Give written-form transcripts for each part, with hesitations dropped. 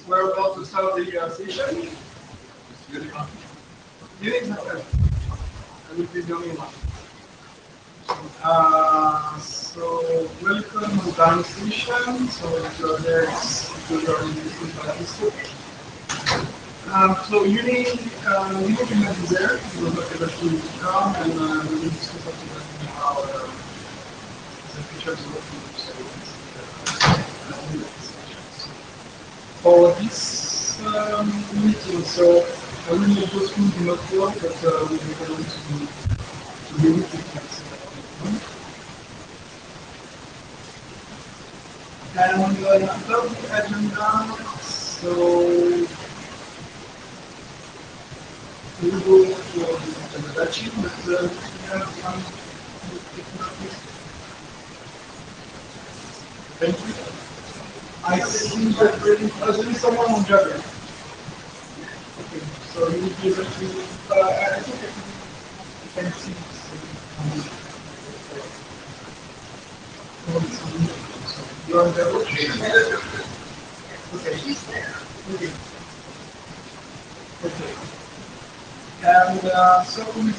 We're about to start the session. I will be the only one. So welcome to the session. So you're next to your participant. So you need to be there. You will not able to come and we will discuss how the features of for this meeting. So I will not go through the notebook, but we will go to the meeting. And on the agenda, so we will go to the agenda, but we have some. Thank you. I see that there is someone on Java. Okay, so you will be able to. I think you can see. You are on Java? Okay. She's there. Okay. Okay. And so we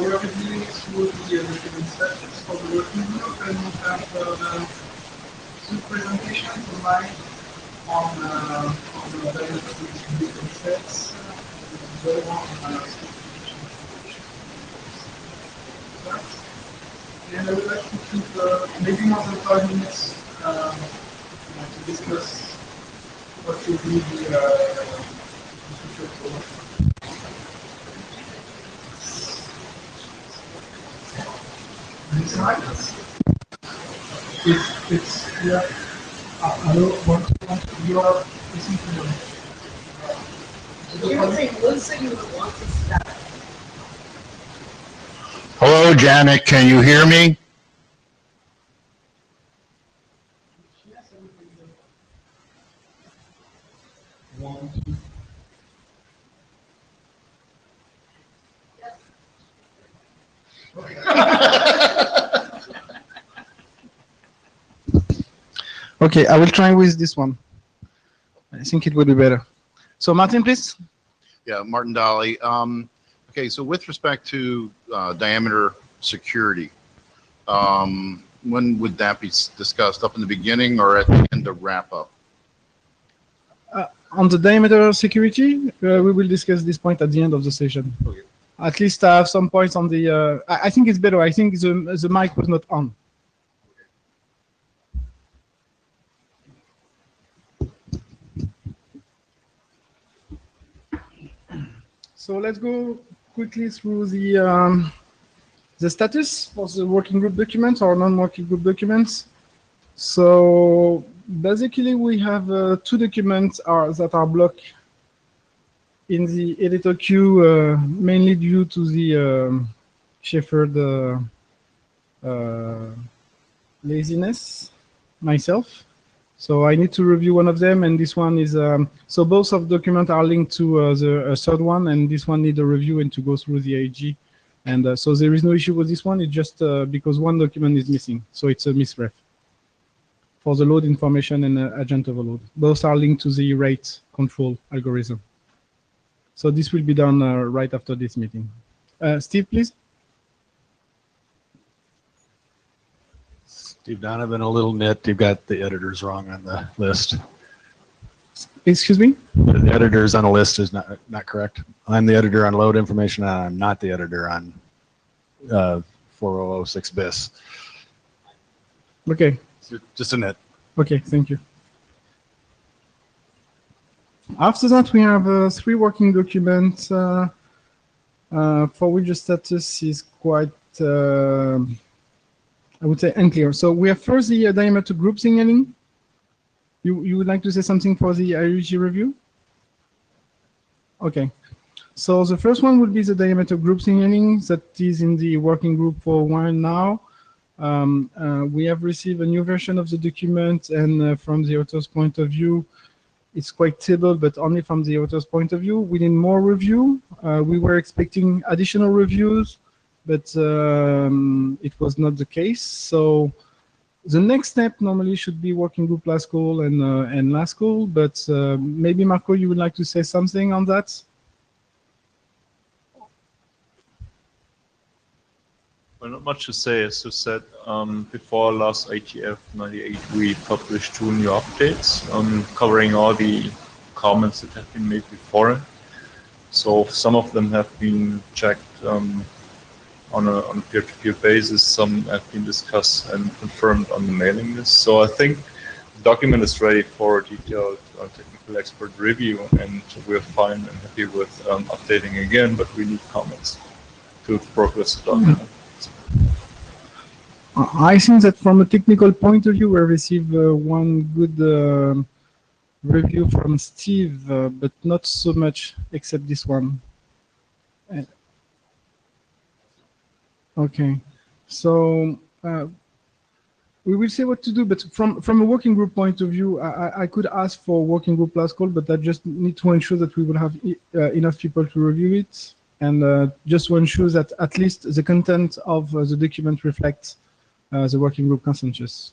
are reviewing through the different sections for the working group, and we have two presentations online on the different sets. And I would like to keep maybe more than 5 minutes to discuss what will be the future for. This slide. It's yeah. I don't want you are listening to them. You would say Lisa, you would want to stop. Hello, Janet. Can you hear me? One, two. Okay, I will try with this one. I think it will be better. So, Martin, please. Yeah, Martin Dolly. Okay, so with respect to diameter security, when would that be discussed? Up in the beginning or at the end of wrap up? On the diameter security, we will discuss this point at the end of the session. Okay. At least I have some points on the. I think it's better. I think the mic was not on. So let's go quickly through the status for the working group documents or non-working group documents. So basically, we have 2 documents that are blocked in the editor queue, mainly due to the Shepherd laziness myself. So I need to review one of them, and this one is so both of the documents are linked to the third one, and this one needs a review and to go through the AG. And so there is no issue with this one. It's just because one document is missing, so it's a misref for the load information and agent overload. Both are linked to the rate control algorithm. So this will be done right after this meeting. Steve, please. Steve Donovan, a little nit. You've got the editors wrong on the list. Excuse me? The editors on the list is not correct. I'm the editor on load information, and I'm not the editor on 4006 BIS. Okay. Just a nit. Okay, thank you. After that, we have 3 working documents for which the status is quite, I would say, unclear. So we have first the diameter group signaling. You would like to say something for the IEG review? Okay. So the first one would be the diameter group signaling that is in the working group for a while now. We have received a new version of the document, and from the author's point of view, it's quite stable, but only from the author's point of view. We need more review. We were expecting additional reviews, but it was not the case. So the next step normally should be working group last call and last call, but maybe Marco, you would like to say something on that? Well, not much to say. As you said, before last IETF 98, we published 2 new updates covering all the comments that have been made before it. So some of them have been checked on a peer-to-peer basis. Some have been discussed and confirmed on the mailing list. So I think the document is ready for detailed technical expert review, and we're fine and happy with updating again, but we need comments to progress the document. I think that from a technical point of view, we received one good review from Steve, but not so much except this one. Okay, so we will see what to do, but from a working group point of view, I could ask for working group last call, but I just need to ensure that we will have enough people to review it, and just to ensure that at least the content of the document reflects the working group consensus.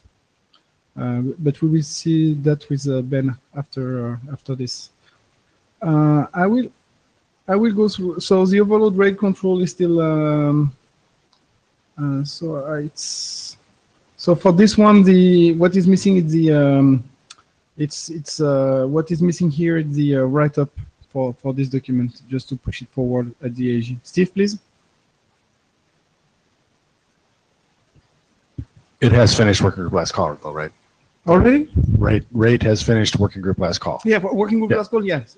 But we will see that with Ben after this. I will go through. So the overload rate control is still. So for this one, what is missing is what is missing here is the write-up for this document, just to push it forward at the AG. Steve, please. It has finished working group last call, though, right? Already? Rate has finished working group last call. Yeah, for working group last call, yes.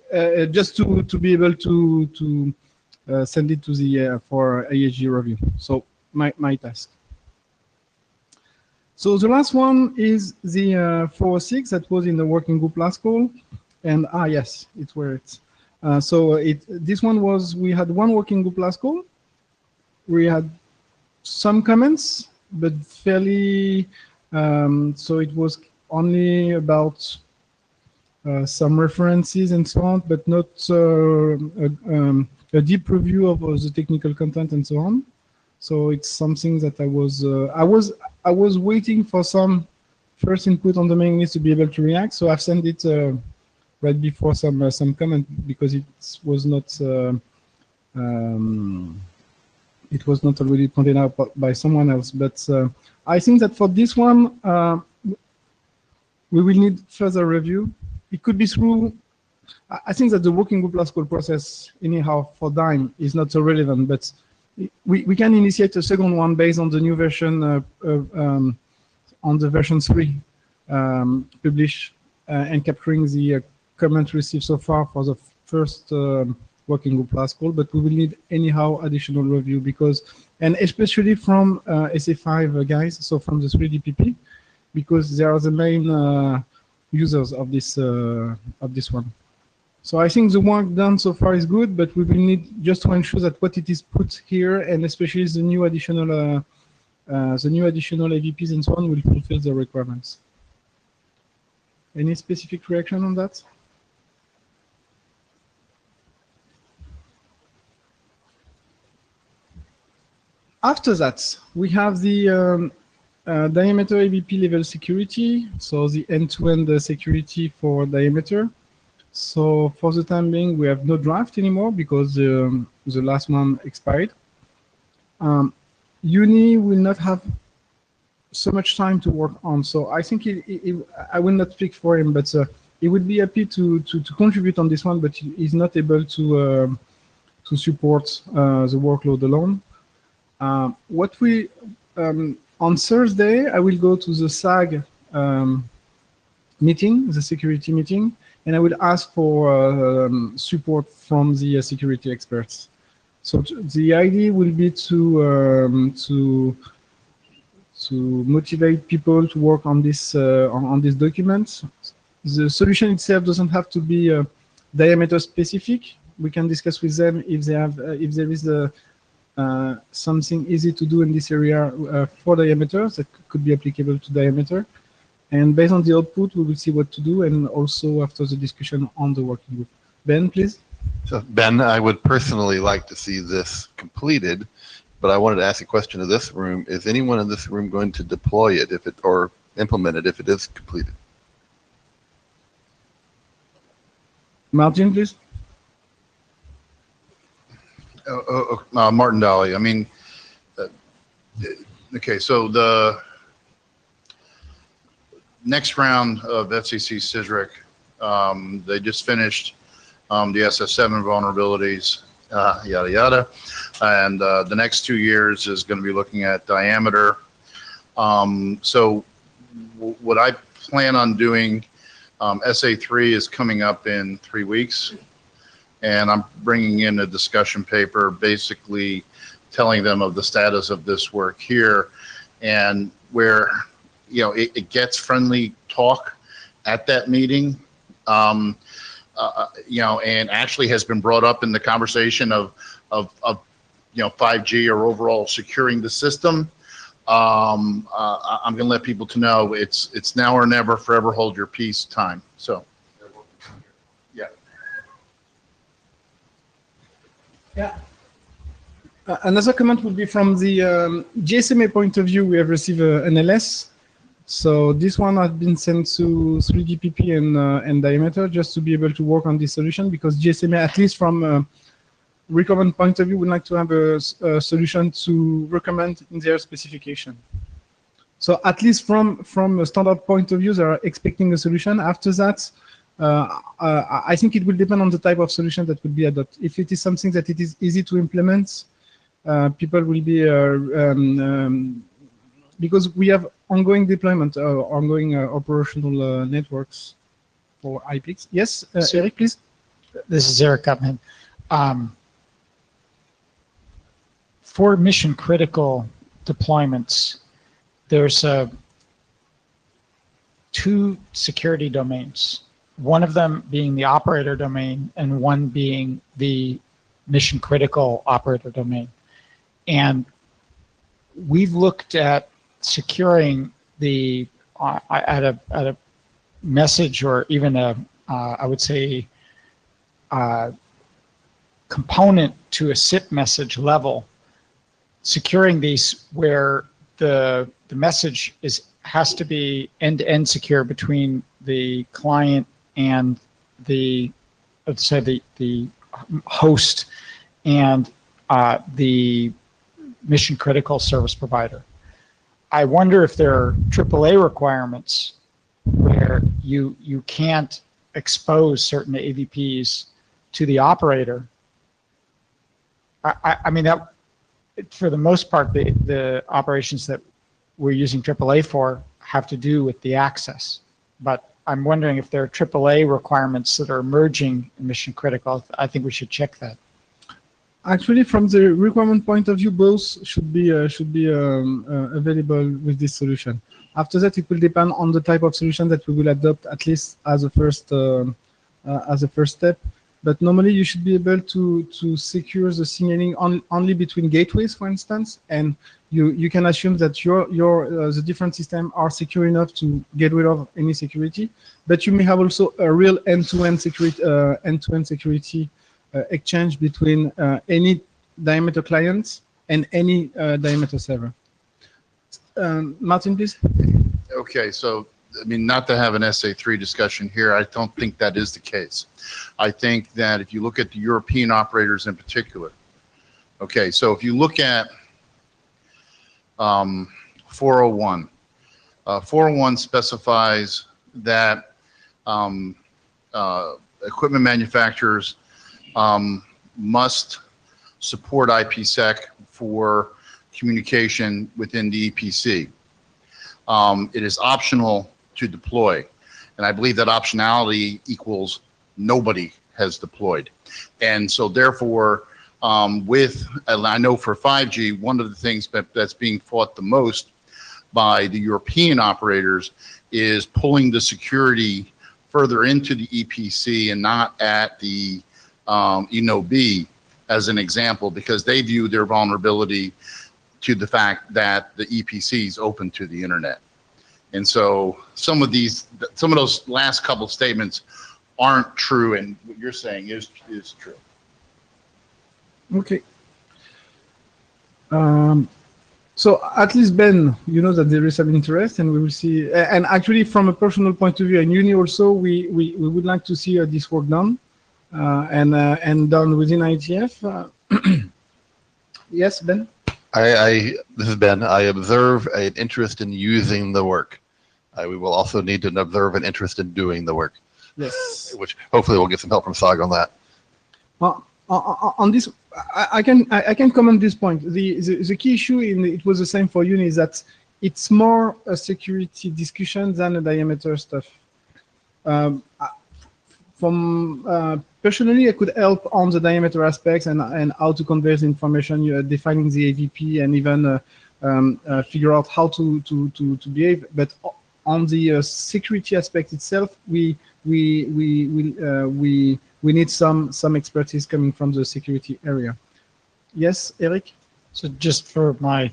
Just to be able to send it to the for ASG review. So my task. So the last one is the 406 that was in the working group last call, and yes, it's where it's. So this one was, we had one working group last call. We had some comments, but fairly. So it was only about some references and so on, but not a deep review of the technical content and so on. So it's something that I was waiting for some first input on the mailing list to be able to react. So I've sent it right before some comment, because it was not already pointed out by someone else. But I think that for this one, we will need further review. It could be through. I think that the working group last call process, anyhow, for DIME is not so relevant, but we can initiate a second one based on the new version, on the version 3, published and capturing the comment received so far for the first working group last call. But we will need anyhow additional review, because, and especially from SA5 guys, so from the 3DPP, because they are the main users of this one. So I think the work done so far is good, but we will need just to ensure that what it is put here, and especially the new additional AVPs and so on, will fulfill the requirements. Any specific reaction on that? After that, we have the diameter AVP level security, so the end-to-end security for diameter. So for the time being, we have no draft anymore because the last one expired. Uni will not have so much time to work on, so I think I will not speak for him, but he would be happy to contribute on this one, but he's not able to support the workload alone. What we on Thursday, I will go to the SAG meeting, the security meeting, and I will ask for support from the security experts. So the idea will be to motivate people to work on this document. The solution itself doesn't have to be diameter specific. we can discuss with them if they have if there is a something easy to do in this area for diameter that could be applicable to diameter. And based on the output, we will see what to do, and also after the discussion on the working group. Ben, please. So Ben, I would personally like to see this completed, but I wanted to ask a question to this room. Is anyone in this room going to deploy it if it or implement it if it is completed? Martin, please. Martin Dolly. I mean, okay, so the next round of FCC CISRIC, they just finished the SS7 vulnerabilities, yada, yada. And the next 2 years is going to be looking at diameter. So what I plan on doing, SA3 is coming up in 3 weeks. And I'm bringing in a discussion paper, basically telling them of the status of this work here, and where, you know, it gets friendly talk at that meeting, you know, and actually has been brought up in the conversation of you know, 5G or overall securing the system. I'm going to let people to know it's now or never, forever hold your peace time. So. Yeah. Another comment would be from the GSMA point of view. We have received an LS. So this one has been sent to 3GPP and Diameter just to be able to work on this solution, because GSMA, at least from a recommend point of view, would like to have a solution to recommend in their specification. So at least from a standard point of view, they are expecting a solution. After that, I think it will depend on the type of solution that will be adopted. If it is something that it is easy to implement, people will be, because we have ongoing deployment, ongoing operational networks for IPX. Yes, Eric, please. This is Eric Gutman. For mission critical deployments, there's two security domains. One of them being the operator domain and one being the mission critical operator domain. And we've looked at securing the at a message, or even a I would say component to a SIP message level, securing these where the message has to be end-to-end secure between the client and the, let's say, the host and the mission critical service provider. I wonder if there are AAA requirements where you can't expose certain AVPs to the operator. I mean, that for the most part, the operations that we're using AAA for have to do with the access. But I'm wondering if there are AAA requirements that are emerging in mission critical. I think we should check that. Actually, from the requirement point of view, both should be available with this solution. After that, it will depend on the type of solution that we will adopt, at least as a first step. But normally, you should be able to secure the signaling only between gateways, for instance, and you can assume that the different systems are secure enough to get rid of any security. But you may have also a real end-to-end security exchange between any Diameter clients and any Diameter server. Martin, please. Okay, so I mean, not to have an SA3 discussion here, I don't think that is the case. I think that if you look at the European operators in particular, okay, so if you look at 401, 401 specifies that equipment manufacturers must support IPsec for communication within the EPC. It is optional to deploy, and I believe that optionality equals nobody has deployed. And so therefore, I know for 5G, one of the things that's being fought the most by the European operators is pulling the security further into the EPC and not at the B as an example, because they view their vulnerability to the fact that the EPC is open to the internet. And so some of those last couple statements aren't true, and what you're saying is true. Okay. So at least, Ben, you know that there is some interest, and we will see. And actually, from a personal point of view, and Uni also, we would like to see this work done, and done within IETF. Yes, Ben. This is Ben. I observe an interest in using the work. We will also need to observe an interest in doing the work. Yes. Which hopefully we'll get some help from SOG on that. On this, I can comment this point. The key issue it was the same for Uni, is that it's more a security discussion than a diameter stuff. Personally, I could help on the diameter aspects and how to convey the information, defining the AVP, and even figure out how to behave. But on the security aspect itself, we need some expertise coming from the security area. Yes, Eric? So just for my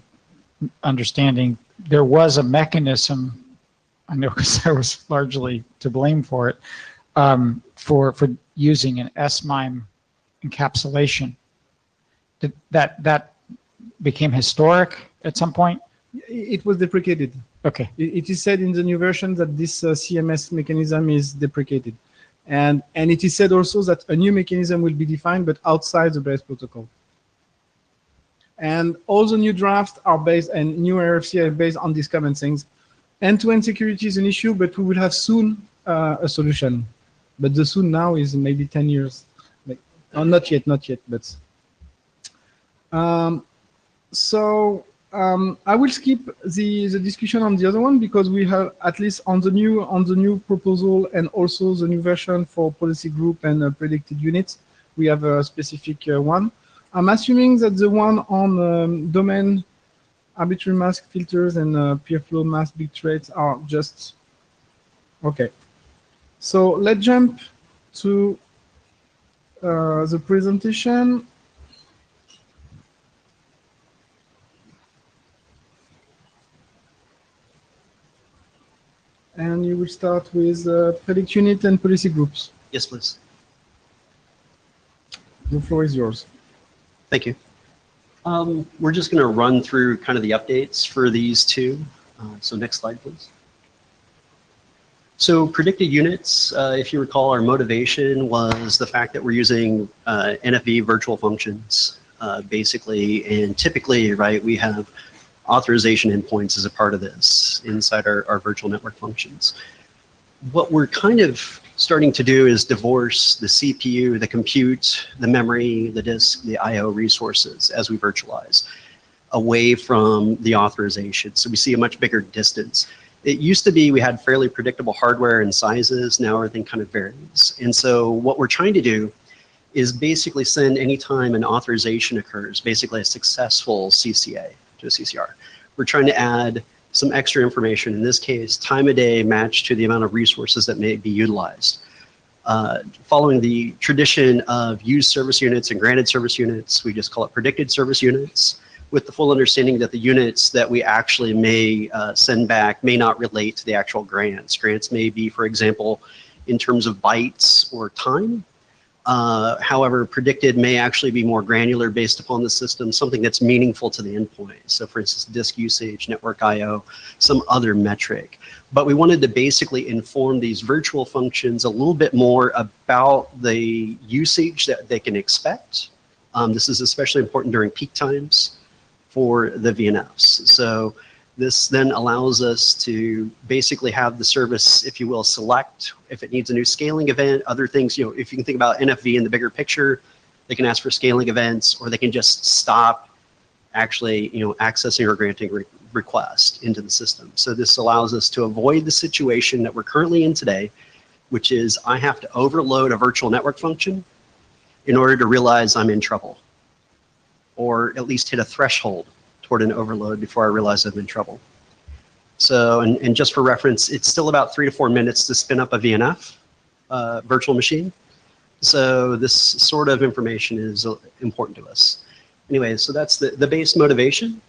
understanding, there was a mechanism, I know because I was largely to blame for it, for using an S-MIME encapsulation. That became historic at some point? It was deprecated. Okay. It is said in the new version that this CMS mechanism is deprecated. And it is said also that a new mechanism will be defined, but outside the base protocol. And all the new drafts are based, and new RFC are based on these common things. End-to-end security is an issue, but we will have soon a solution. But the soon now is maybe 10 years. Like, not yet, but. I will skip the discussion on the other one, because we have, at least on the new proposal, and also the new version for policy group and predicted units, we have a specific one. I'm assuming that the one on domain arbitrary mask filters and peer flow mask big traits are just okay. So let's jump to the presentation. And you will start with predict unit and policy groups. Yes, please. The floor is yours. Thank you. We're just going to run through kind of the updates for these two. So next slide, please. So predicted units, if you recall, our motivation was the fact that we're using NFV virtual functions, basically, and typically, right, we have authorization endpoints as a part of this inside our virtual network functions. What we're kind of starting to do is divorce the CPU, the compute, the memory, the disk, the IO resources as we virtualize away from the authorization. So we see a much bigger distance. It used to be we had fairly predictable hardware and sizes. Now everything kind of varies. And so what we're trying to do is basically send anytime an authorization occurs, basically a successful CCA to a CCR. We're trying to add some extra information, in this case, time of day matched to the amount of resources that may be utilized. Following the tradition of used service units and granted service units, we just call it predicted service units, with the full understanding that the units that we actually may send back may not relate to the actual grants. Grants may be, for example, in terms of bytes or time. However, predicted may actually be more granular based upon the system, something that's meaningful to the endpoint. So for instance, disk usage, network IO, some other metric. But we wanted to basically inform these virtual functions a little bit more about the usage that they can expect. This is especially important during peak times for the VNFs. So this then allows us to basically have the service, if you will, select if it needs a new scaling event, other things, you know, if you can think about NFV in the bigger picture, they can ask for scaling events, or they can just stop actually, you know, accessing or granting request into the system. So this allows us to avoid the situation that we're currently in today, which is I have to overload a virtual network function in order to realize I'm in trouble, or at least hit a threshold toward an overload before I realize I'm in trouble. So, and just for reference, it's still about 3 to 4 minutes to spin up a VNF virtual machine. So this sort of information is important to us. Anyway, so that's the base motivation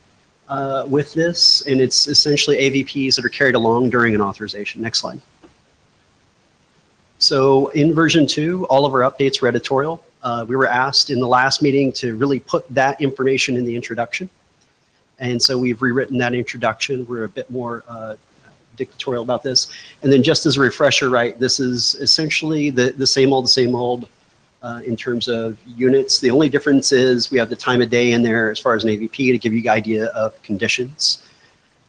with this, and it's essentially AVPs that are carried along during an authorization. Next slide. So in version 2, all of our updates were editorial. We were asked in the last meeting to really put that information in the introduction. And so we've rewritten that introduction. We're a bit more dictatorial about this. And then just as a refresher, right, this is essentially the same old in terms of units. The only difference is we have the time of day in there as far as an AVP to give you an idea of conditions.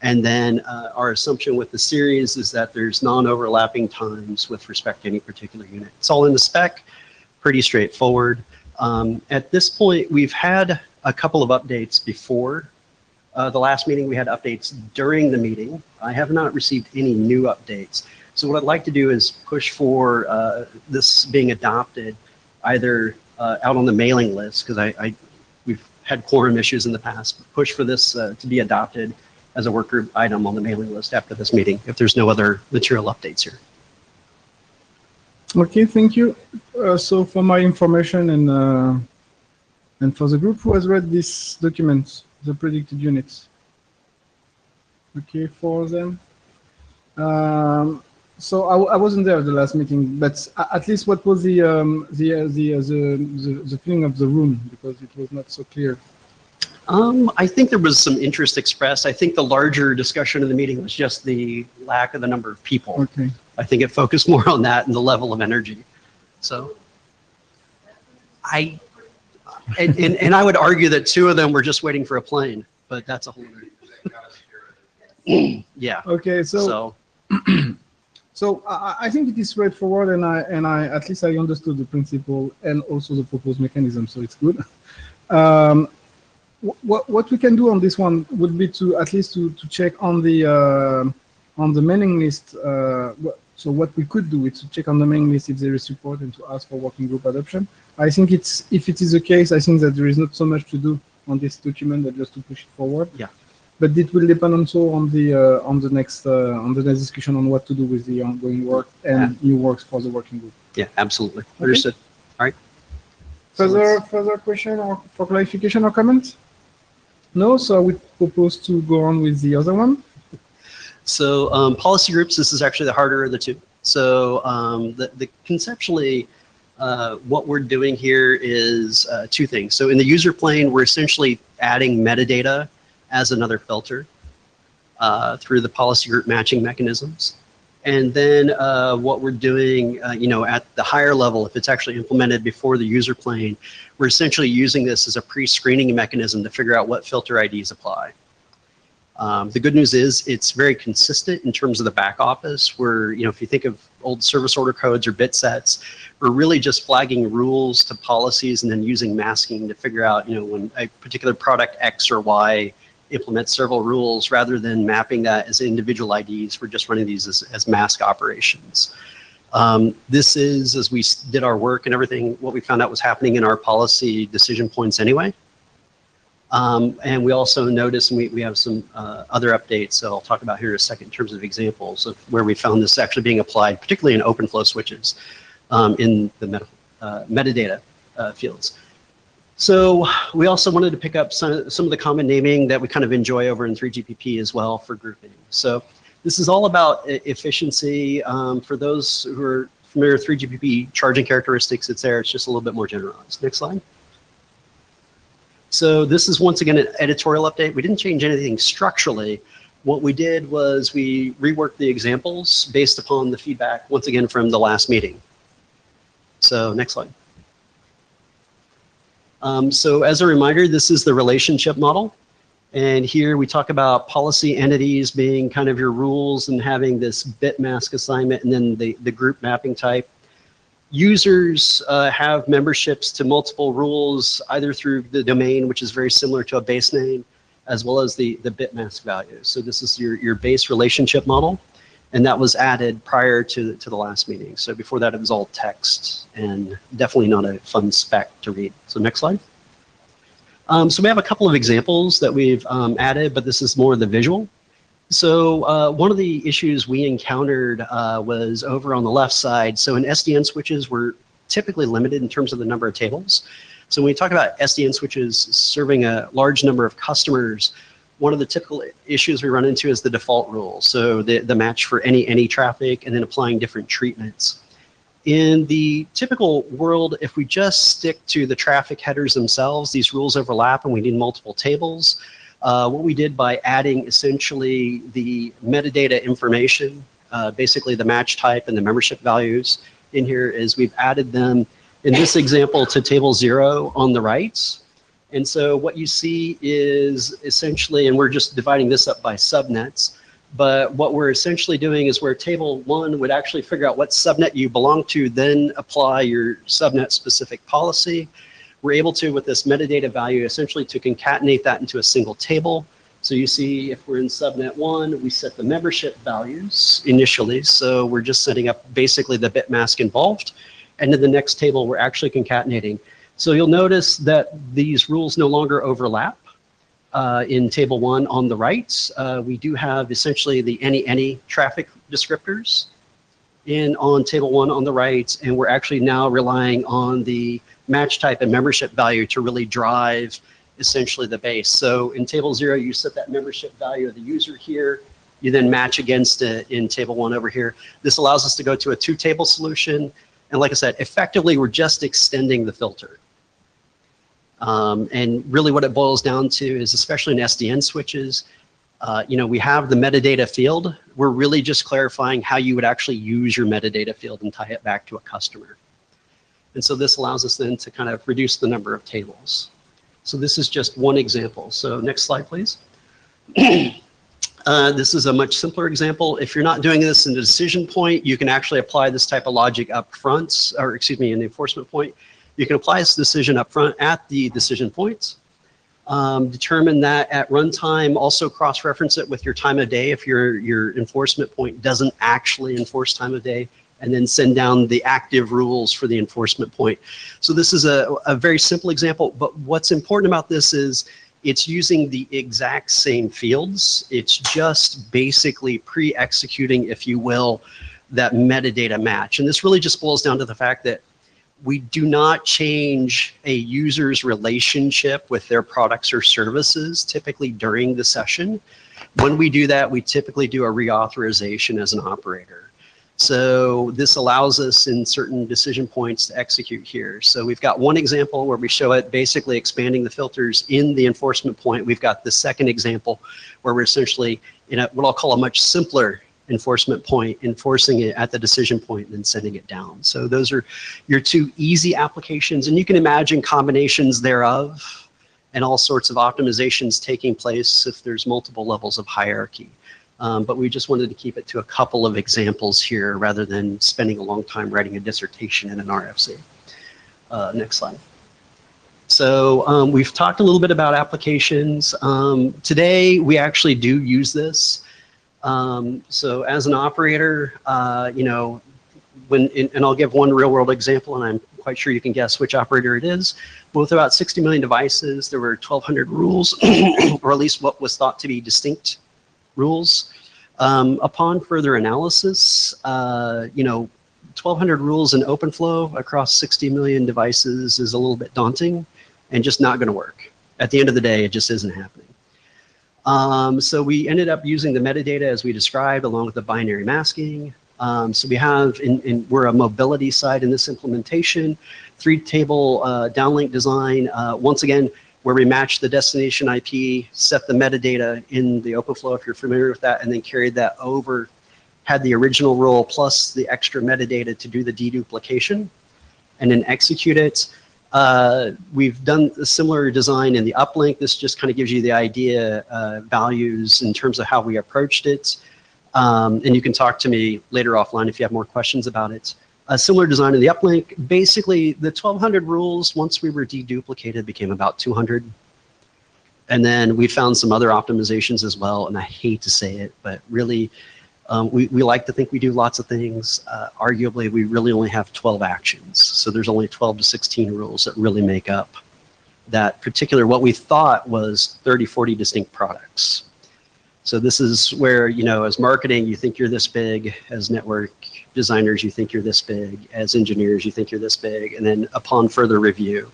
And then our assumption with the series is that there's non-overlapping times with respect to any particular unit. It's all in the spec, pretty straightforward. At this point, we've had a couple of updates before the last meeting. We had updates during the meeting. I have not received any new updates. So what I'd like to do is push for this being adopted either out on the mailing list, because we've had quorum issues in the past, but push for this to be adopted as a work group item on the mailing list after this meeting, if there's no other material updates here. Okay, thank you. So for my information and for the group who has read this document, the predicted units. Okay, for them. So I wasn't there at the last meeting, but at least what was the feeling of the room, because it was not so clear. I think there was some interest expressed. I think the larger discussion of the meeting was just the lack of the number of people. Okay. I think it focused more on that and the level of energy. So and I would argue that 2 of them were just waiting for a plane, but that's a whole other. Yeah. Okay, so I think it is straightforward, and I at least I understood the principle and also the proposed mechanism, so it's good. What we can do on this one would be to at least to check on the mailing list. So what we could do is to check on the mailing list if there is support and to ask for working group adoption. I think if it is the case, I think that there is not so much to do on this document, but just to push it forward. Yeah. But it will depend also on the next discussion on what to do with the ongoing work and new works for the working group. Yeah, absolutely. Okay. Understood. All right. Further question or for clarification or comments? No, so I would propose to go on with the other one. So policy groups, this is actually the harder of the 2. So conceptually, what we're doing here is 2 things. So in the user plane, we're essentially adding metadata as another filter through the policy group matching mechanisms. And then what we're doing, at the higher level, if it's actually implemented before the user plane, we're essentially using this as a pre-screening mechanism to figure out what filter IDs apply. The good news is it's very consistent in terms of the back office, where, if you think of old service order codes or bit sets, we're really just flagging rules to policies and then using masking to figure out, when a particular product X or Y implement several rules, rather than mapping that as individual IDs. We're just running these as mask operations. This is, as we did our work and everything, what we found out was happening in our policy decision points anyway. And we also noticed, and we have some other updates, so I'll talk about here in a second in terms of examples of where we found this actually being applied, particularly in open flow switches in the metadata fields. So we also wanted to pick up some of the common naming that we kind of enjoy over in 3GPP as well for grouping. So this is all about efficiency. For those who are familiar with 3GPP charging characteristics, it's there. It's just a little bit more generalized. Next slide. So this is once again an editorial update. We didn't change anything structurally. What we did was we reworked the examples based upon the feedback, once again, from the last meeting. So next slide. So as a reminder, this is the relationship model. And here we talk about policy entities being kind of your rules and having this bit mask assignment and then the group mapping type. Users have memberships to multiple rules, either through the domain, which is very similar to a base name, as well as the bit mask value. So this is your base relationship model. And that was added prior to the last meeting. So before that, it was all text and definitely not a fun spec to read. So next slide. So we have a couple of examples that we've added, but this is more of the visual. So one of the issues we encountered was over on the left side. So in SDN switches, we're typically limited in terms of the number of tables. So when we talk about SDN switches serving a large number of customers, one of the typical issues we run into is the default rule. So the match for any traffic and then applying different treatments. In the typical world, if we just stick to the traffic headers themselves, these rules overlap and we need multiple tables. What we did by adding essentially the metadata information, basically the match type and the membership values in here, is we've added them in this example to table 0 on the right. And so what you see is essentially, and we're just dividing this up by subnets, but what we're essentially doing is where table 1 would actually figure out what subnet you belong to, then apply your subnet specific policy. We're able to, with this metadata value, essentially to concatenate that into a single table. So you see if we're in subnet 1, we set the membership values initially. So we're just setting up basically the bit mask involved. And in the next table, we're actually concatenating. So you'll notice that these rules no longer overlap. In table 1 on the right, we do have essentially the any traffic descriptors on table 1 on the right, and we're actually now relying on the match type and membership value to really drive essentially the base. So in table 0, you set that membership value of the user here. You then match against it in table 1 over here. This allows us to go to a 2-table solution. And like I said, effectively, we're just extending the filter. And really what it boils down to is, especially in SDN switches, we have the metadata field. We're really just clarifying how you would actually use your metadata field and tie it back to a customer. And so this allows us then to kind of reduce the number of tables. So this is just one example. So next slide, please. This is a much simpler example. If you're not doing this in the decision point, you can actually apply this type of logic up front, or excuse me, in the enforcement point. You can apply this decision up front at the decision points. Determine that at runtime, also cross-reference it with your time of day if your enforcement point doesn't actually enforce time of day, and then send down the active rules for the enforcement point. So this is a very simple example, but what's important about this is it's using the exact same fields. It's just basically pre-executing, if you will, that metadata match. And this really just boils down to the fact that we do not change a user's relationship with their products or services typically during the session. When we do that, we typically do a reauthorization as an operator. So this allows us in certain decision points to execute here. So we've got one example where we show it basically expanding the filters in the enforcement point. We've got the second example where we're essentially in what I'll call a much simpler enforcement point, enforcing it at the decision point and then sending it down. So those are your two easy applications, and you can imagine combinations thereof and all sorts of optimizations taking place if there's multiple levels of hierarchy. But we just wanted to keep it to a couple of examples here rather than spending a long time writing a dissertation in an RFC. Next slide. So we've talked a little bit about applications. Today, we actually do use this. So as an operator, and I'll give one real world example, and I'm quite sure you can guess which operator it is. With about 60 million devices, there were 1,200 rules, or at least what was thought to be distinct rules. Upon further analysis, 1,200 rules in OpenFlow across 60 million devices is a little bit daunting and just not going to work. At the end of the day, it just isn't happening. So we ended up using the metadata as we described, along with the binary masking. So we have, we're a mobility side in this implementation, 3-table downlink design. Once again, where we match the destination IP, set the metadata in the OpenFlow, if you're familiar with that, and then carried that over, had the original rule plus the extra metadata to do the deduplication, and then execute it. We've done a similar design in the uplink. This just kind of gives you the idea, values in terms of how we approached it. And you can talk to me later offline if you have more questions about it. A similar design in the uplink. Basically, the 1,200 rules, once we were deduplicated, became about 200. And then we found some other optimizations as well, and I hate to say it, but really, we like to think we do lots of things. Arguably, we really only have 12 actions. So there's only 12 to 16 rules that really make up that particular, what we thought was 30, 40 distinct products. So this is where, as marketing, you think you're this big, as network designers, you think you're this big. As engineers, you think you're this big. And then upon further review,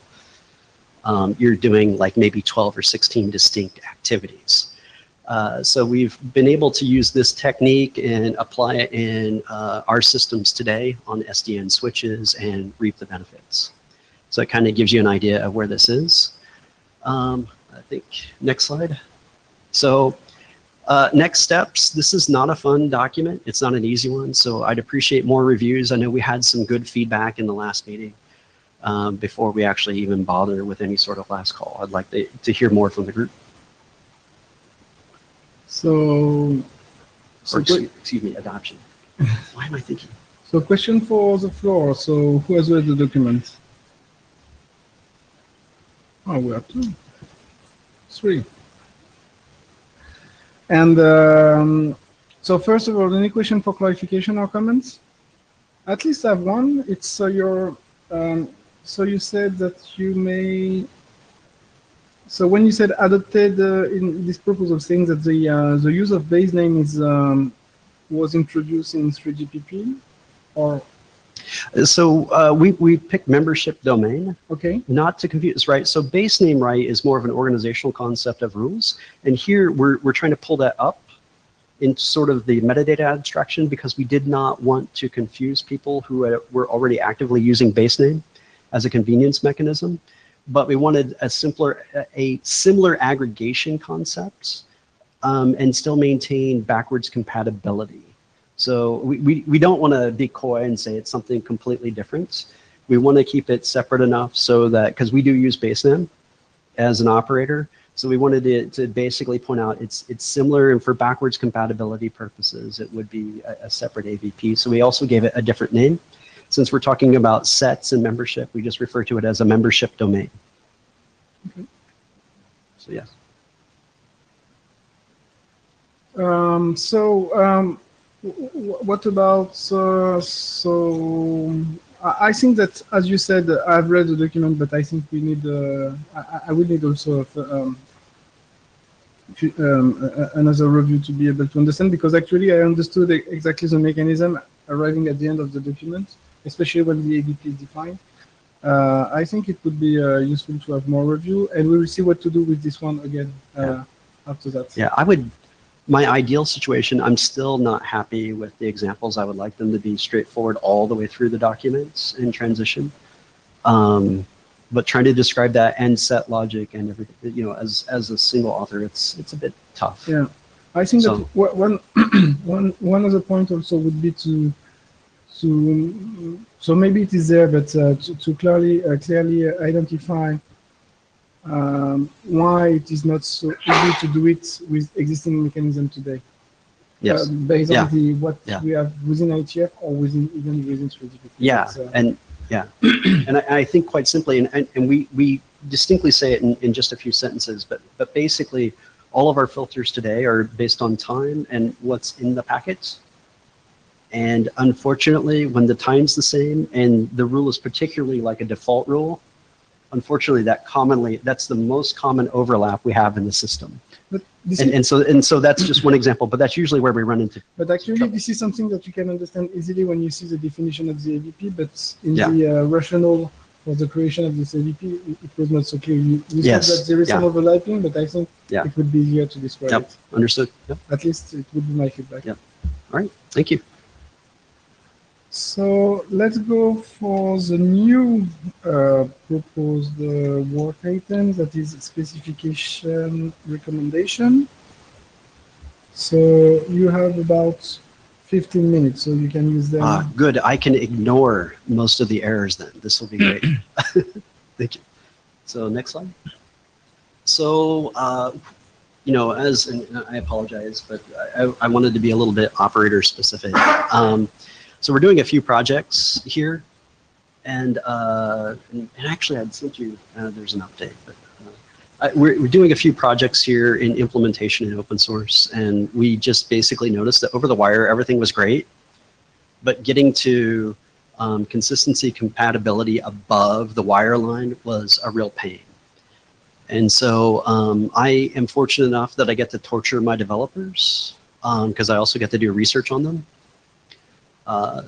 you're doing like maybe 12 or 16 distinct activities. So we've been able to use this technique and apply it in our systems today on SDN switches and reap the benefits. So it kind of gives you an idea of where this is. I think next slide. So next steps, this is not a fun document. It's not an easy one. So I'd appreciate more reviews. I know we had some good feedback in the last meeting before we actually even bother with any sort of last call. I'd like to hear more from the group. So, Excuse me, adoption. Why am I thinking? So question for the floor. So who has read the document? Oh, we have 2, 3. And so first of all, any question for clarification or comments? At least I have one. It's so you said that you may. So when you said adopted in this proposal, saying that the use of base name is was introduced in 3GPP, or So we picked membership domain. okay, Not to confuse, right? So base name right is more of an organizational concept of rules, and here we're trying to pull that up in sort of the metadata abstraction because we did not want to confuse people who were already actively using base name as a convenience mechanism, but we wanted a similar aggregation concept and still maintain backwards compatibility. So we don't want to be coy and say it's something completely different. We want to keep it separate enough so that, because we do use baseNAM as an operator, so we wanted it to basically point out it's similar, and for backwards compatibility purposes, it would be a separate AVP. So we also gave it a different name. Since we're talking about sets and membership, we just refer to it as a membership domain. Okay. So yes. What about I think that, as you said, I've read the document, but I think we need I will need also another review to be able to understand, because actually I understood exactly the mechanism arriving at the end of the document, especially when the AVP is defined. I think it would be useful to have more review, and we will see what to do with this one again after that. Yeah, my ideal situation, I'm still not happy with the examples. I would like them to be straightforward all the way through the documents in transition. But trying to describe that and set logic and everything, you know, as a single author, it's a bit tough. Yeah, I think that one other point also would be to so maybe it is there, but to clearly identify why it is not so easy to do it with existing mechanism today. Yes. Based on what we have within IETF or even within 3GPP. Yeah, and I think quite simply, and we distinctly say it in just a few sentences, but basically all of our filters today are based on time and what's in the packets. And unfortunately, when the time's the same and the rule is particularly like a default rule, unfortunately, that's the most common overlap we have in the system. And so that's just one example, but that's usually where we run into. But actually, trouble. This is something that you can understand easily when you see the definition of the AVP, but in the rationale for the creation of this AVP, it was not so clear. You said that there is some overlapping, but I think it would be easier to describe it. Understood. Yep. At least it would be my feedback. Yep. All right. Thank you. So let's go for the new proposed work item, that is specification recommendation. So you have about 15 minutes, so you can use them. Good. I can ignore most of the errors then. This will be great. Thank you. So next slide. So, you know, and I apologize, but I wanted to be a little bit operator specific. So we're doing a few projects here, and actually I'd sent you, there's an update, but we're doing a few projects here in implementation in open source, and we just basically noticed that over the wire everything was great, but getting to consistency compatibility above the wire line was a real pain. And so I am fortunate enough that I get to torture my developers because I also get to do research on them.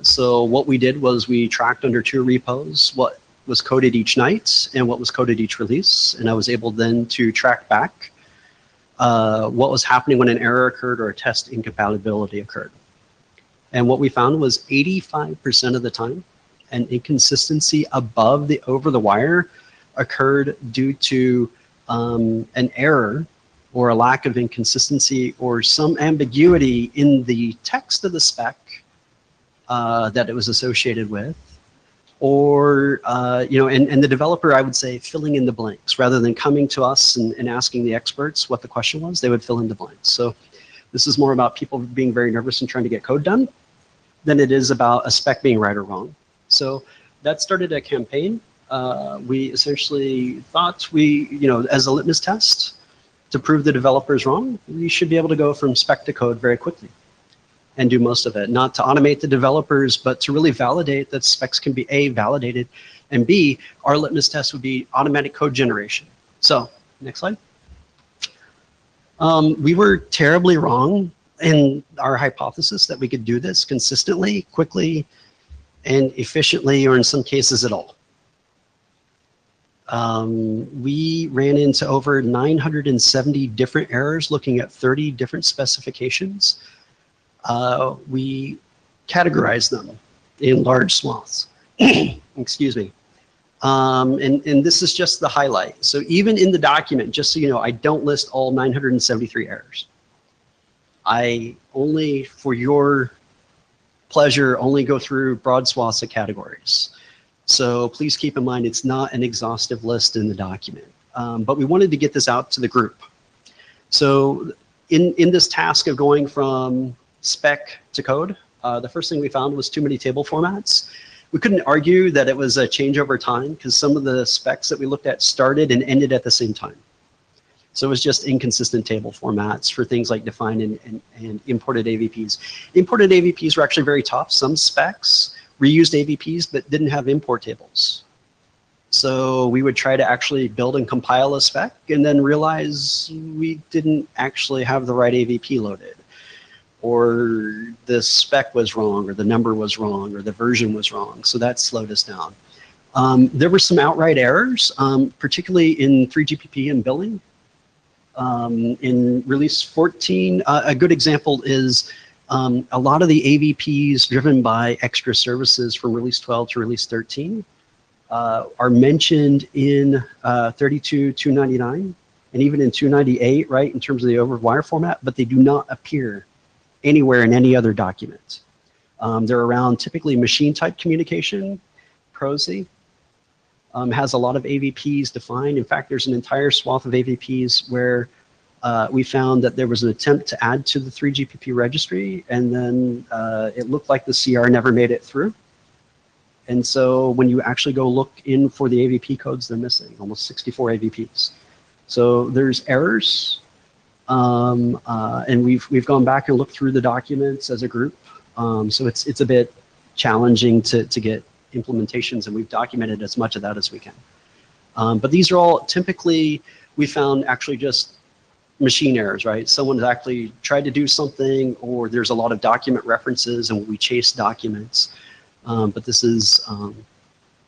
So what we did was we tracked under 2 repos what was coded each night and what was coded each release, and I was able then to track back what was happening when an error occurred or a test incompatibility occurred. And what we found was 85% of the time, an inconsistency above the over the wire occurred due to an error or a lack of inconsistency or some ambiguity in the text of the spec that it was associated with, or and the developer, I would say, filling in the blanks rather than coming to us and asking the experts what the question was. They would fill in the blanks. So this is more about people being very nervous and trying to get code done than it is about a spec being right or wrong. So that started a campaign. We essentially thought as a litmus test to prove the developers wrong, we should be able to go from spec to code very quickly and do most of it. Not to automate the developers, but to really validate that specs can be A, validated, and B, our litmus test would be automatic code generation. So, next slide. We were terribly wrong in our hypothesis that we could do this consistently, quickly, and efficiently, or in some cases at all. We ran into over 970 different errors looking at 30 different specifications. We categorized them in large swaths. Excuse me. And this is just the highlight. So even in the document, just so you know, I don't list all 973 errors. I only, for your pleasure, only go through broad swaths of categories. So please keep in mind, it's not an exhaustive list in the document. But we wanted to get this out to the group. So in this task of going from spec to code, the first thing we found was too many table formats. We couldn't argue that it was a change over time because some of the specs that we looked at started and ended at the same time. So it was just inconsistent table formats for things like defined and imported AVPs. Imported AVPs were actually very tough. Some specs reused AVPs but didn't have import tables. So we would try to actually build and compile a spec and then realize we didn't actually have the right AVP loaded, or the spec was wrong, or the number was wrong, or the version was wrong. So that slowed us down. There were some outright errors, particularly in 3GPP and billing. In release 14, a good example is a lot of the AVPs driven by extra services from release 12 to release 13 are mentioned in 32.299 and even in 298, right, in terms of the over-wire format, but they do not appear anywhere in any other document. They're around typically machine-type communication. PROSI has a lot of AVPs defined. In fact, there's an entire swath of AVPs where we found that there was an attempt to add to the 3GPP registry, and then it looked like the CR never made it through. And so when you actually go look in for the AVP codes, they're missing, almost 64 AVPs. So there's errors, and we've gone back and looked through the documents as a group. So it's a bit challenging to get implementations, and we've documented as much of that as we can. But these are all typically, we found actually just machine errors, right? Someone's actually tried to do something, or there's a lot of document references and we chase documents. But this is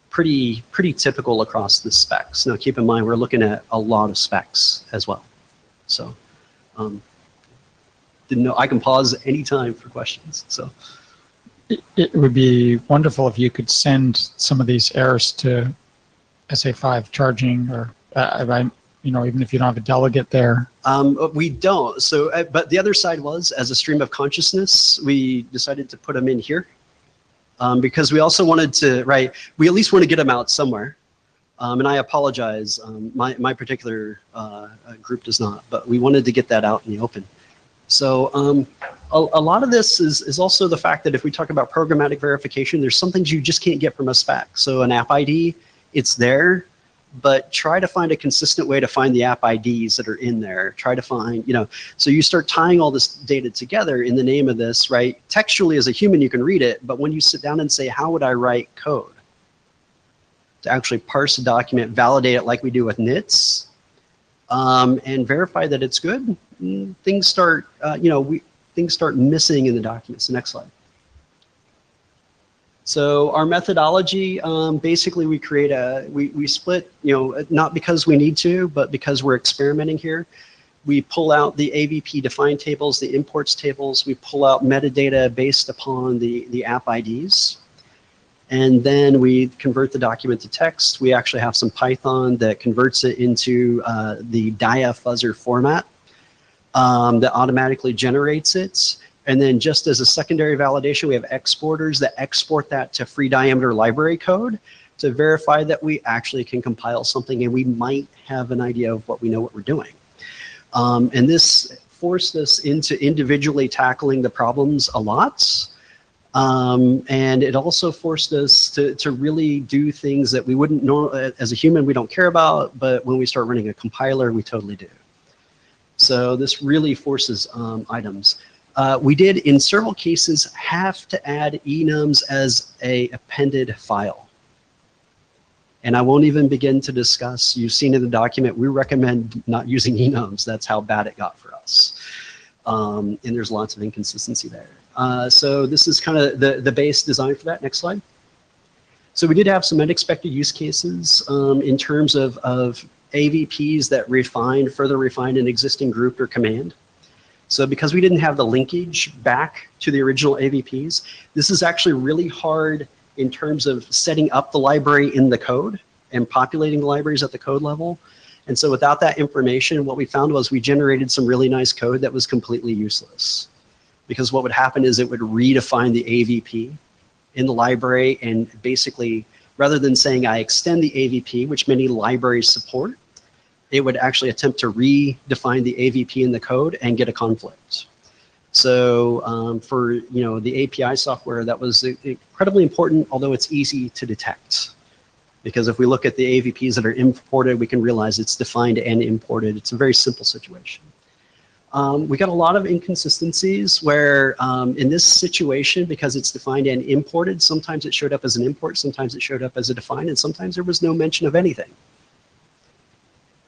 pretty typical across the specs. Now keep in mind, we're looking at a lot of specs as well. So didn't know, I can pause anytime for questions. So it would be wonderful if you could send some of these errors to SA5 charging, or even if you don't have a delegate there. We don't. So, but the other side was, as a stream of consciousness, we decided to put them in here because we also wanted to, right? We at least want to get them out somewhere. And I apologize, my particular group does not, but we wanted to get that out in the open. So a lot of this is also the fact that if we talk about programmatic verification, there's some things you just can't get from a spec. So an app ID, it's there, but try to find a consistent way to find the app IDs that are in there. Try to find, so you start tying all this data together in the name of this, right? Textually, as a human, you can read it, but when you sit down and say, how would I write code to actually parse a document, validate it like we do with NITs, and verify that it's good, things start, things start missing in the documents. The next slide. So our methodology, basically we create we split, not because we need to, but because we're experimenting here. We pull out the AVP define tables, the imports tables. We pull out metadata based upon the app IDs. And then we convert the document to text. We actually have some Python that converts it into the dia fuzzer format that automatically generates it. And then just as a secondary validation, we have exporters that export that to free diameter library code to verify that we actually can compile something and we might have an idea of what we're doing. And this forced us into individually tackling the problems a lot. And it also forced us to really do things that we wouldn't know as a human, we don't care about, but when we start running a compiler, we totally do. So this really forces items. We did, in several cases, have to add enums as a appended file. And I won't even begin to discuss, you've seen in the document, we recommend not using enums. That's how bad it got for us. And there's lots of inconsistency there. So this is kind of the base design for that. Next slide. So we did have some unexpected use cases in terms of AVPs that further refined an existing group or command. So because we didn't have the linkage back to the original AVPs, this is actually really hard in terms of setting up the library in the code and populating the libraries at the code level. And so without that information, what we found was we generated some really nice code that was completely useless. Because what would happen is it would redefine the AVP in the library, and basically, rather than saying I extend the AVP, which many libraries support, it would actually attempt to redefine the AVP in the code and get a conflict. So for the API software, that was incredibly important, although it's easy to detect. Because if we look at the AVPs that are imported, we can realize it's defined and imported. It's a very simple situation. We got a lot of inconsistencies where in this situation, because it's defined and imported, sometimes it showed up as an import, sometimes it showed up as a define, and sometimes there was no mention of anything.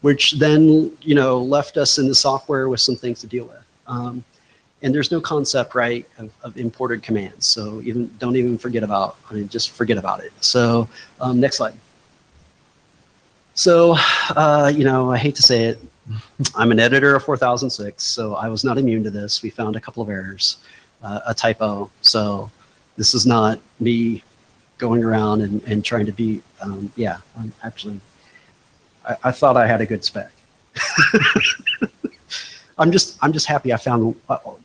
Which then, left us in the software with some things to deal with. And there's no concept, right, of imported commands. So don't even forget about, just forget about it. So next slide. So, I hate to say it, I'm an editor of 4006, so I was not immune to this. We found a couple of errors, a typo. So this is not me going around and trying to be, yeah, I'm actually, I thought I had a good spec. I'm just happy I found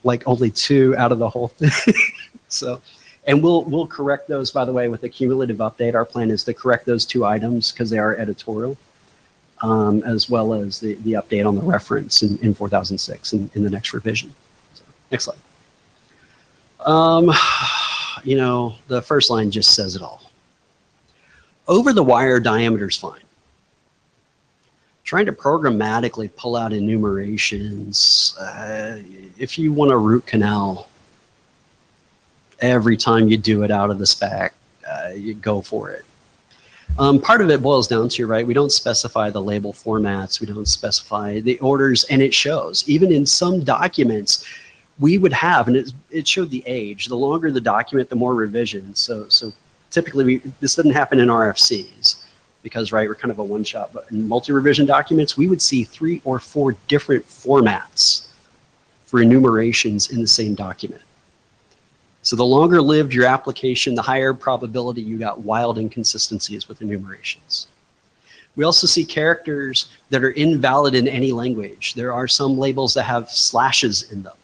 like only 2 out of the whole thing. So, and we'll correct those, by the way, with the cumulative update. Our plan is to correct those 2 items because they are editorial, as well as the update on the reference in 4006 in the next revision. So, next slide. The first line just says it all. Over the wire diameter is fine. Trying to programmatically pull out enumerations, if you want a root canal, every time you do it out of the spec, you go for it. Part of it boils down to, right, we don't specify the label formats, we don't specify the orders, and it shows. Even in some documents, we would have, and it showed the age, the longer the document, the more revisions. So typically, this doesn't happen in RFCs. Because, right, we're kind of a one-shot, but in multi-revision documents, we would see 3 or 4 different formats for enumerations in the same document. So the longer lived your application, the higher probability you got wild inconsistencies with enumerations. We also see characters that are invalid in any language. There are some labels that have slashes in them,